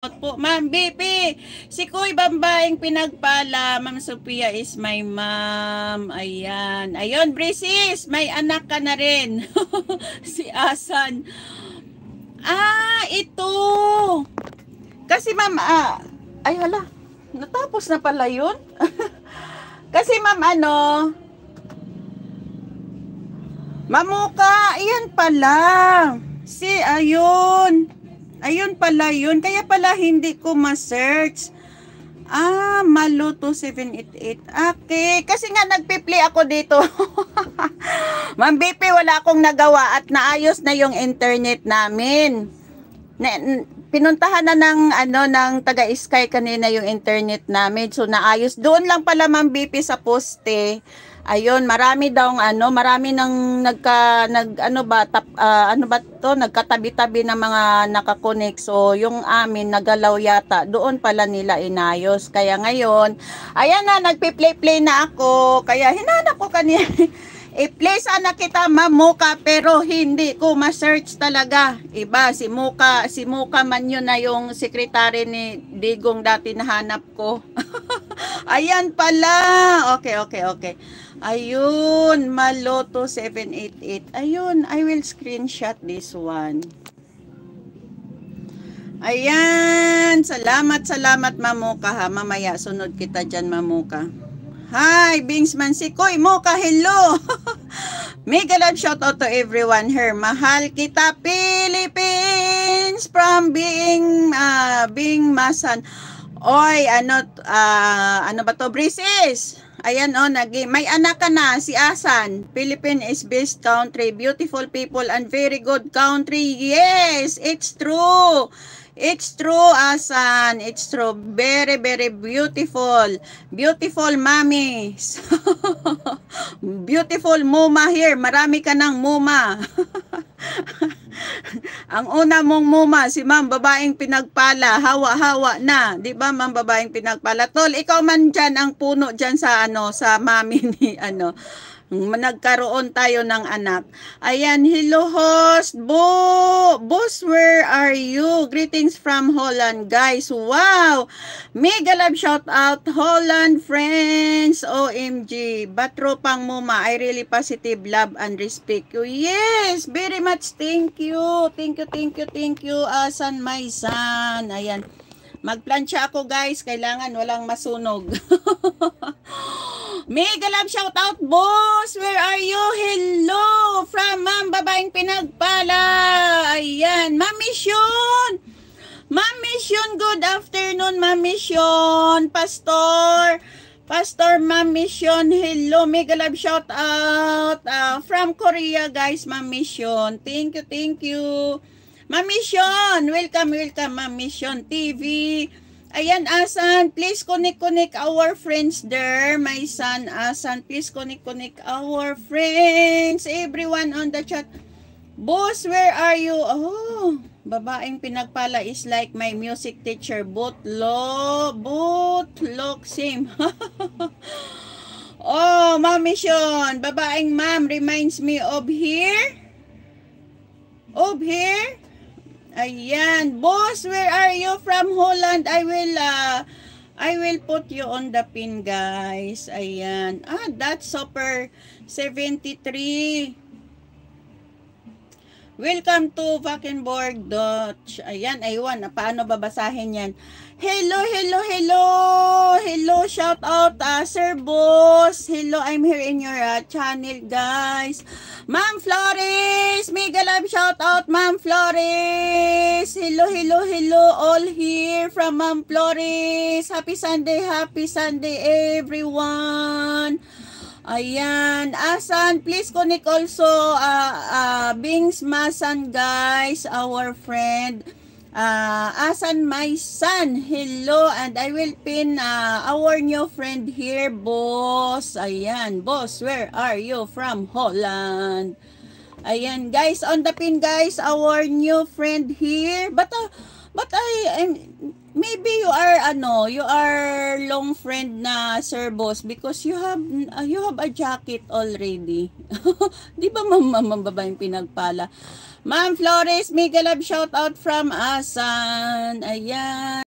po, Ma'am BP. Si Kuy Bambaing pinagpala. Ma'am Sophia is my mom. Ayan. Ayun, Brisis. May anak ka na rin. Si Asan. Ito. Kasi ma'am, ay hala. Natapos na pala yun. Kasi ma'am, Mamuka. Ayan pala. Ayun. Ayun pala yun. Kaya pala hindi ko ma-search. Malo 2788. Okay. Kasi nga nagpi-play ako dito. Ma'am BP, wala akong nagawa at naayos na yung internet namin. Pinuntahan na ng taga-Sky kanina yung internet namin. So naayos. Doon lang pala Ma'am BP sa poste. Ayun, marami nang nagkatabi-tabi ng mga nakakonek. So, yung amin nagalaw yata. Doon pala nila inayos. Kaya ngayon, ayan na, nagpi-play na ako. Kaya hinanap ko kanina. I-play sana kita Mamuka pero hindi ko ma-search talaga. Iba, si Muka man yun na yung sekretary ni Digong dati nahanap ko. Ayan pala. Okay. Ayun, Maloto 788. Ayun, I will screenshot this one. Ayan, salamat Mamuka ha. Mamaya sunod kita dyan Mamuka. Hi, Bingsman si Koy Moka, hello. Mega love shout out to everyone here. Mahal kita Philippines from being Masan. Oy, ano ba to, Brisis? Ayan may anak ka na, si Asan. Philippines is best country, beautiful people and very good country. Yes, it's true. It's true, Asan. It's true. Very, very beautiful. Beautiful mommy. Beautiful muma here. Marami ka ng muma. Ang una mong muma, si ma'am, babaeng pinagpala. Hawa-hawa na. Di ba, ma'am, babaeng pinagpala? Tol, ikaw man dyan ang puno dyan sa sa mami ni nagkaroon tayo ng anak. Ayan, hello host. Boss, where are you? Greetings from Holland, guys. Wow! Mega love shout out Holland friends. OMG. Batropang muma. I really positive love and respect you. Yes, very much thank you. Thank you. Asan my son. Ayan. Magplansya ako guys, kailangan walang masunog. Mega love shout out boss, where are you? Hello from ma'am babaeng pinagpala. Ayan, Ma'am Mission. Ma'am Mission, good afternoon Ma'am Mission. Pastor Ma'am Mission, hello. Mega love shout out from Korea guys, Ma'am Mission. Thank you. Ma'am Mission, welcome Ma'am Mission TV. Ayan, Asan, please connect our friends there. My son, Asan, please connect our friends. Everyone on the chat. Boss, where are you? Oh, babaeng pinagpala is like my music teacher. Both look same. Oh, Ma'am Mission, babaeng ma'am reminds me of here. Ayan, boss, where are you from Holland? I will put you on the pin, guys. Ayan. That's super 73. Welcome to Vakenborg Dutch. Ayan, aywan. Paano babasahin yan? Hello. Shout out, Sir Boss. Hello, I'm here in your channel, guys. Ma'am Flores. Mega love shout out, Ma'am Flores. Hello. All here from Ma'am Flores. Happy Sunday, everyone. Ayan, Asan, please connect also Bings Masan guys, our friend. Asan my son, hello, and I will pin our new friend here, boss. Ayan, boss, where are you from Holland? Ayan guys, on the pin guys, our new friend here. But But maybe you are long friend na Sir Boss because you have a jacket already. 'Di ba ma'am babaeng pinagpala? Ma'am Flores, mega love shout out from Asan. Ayan.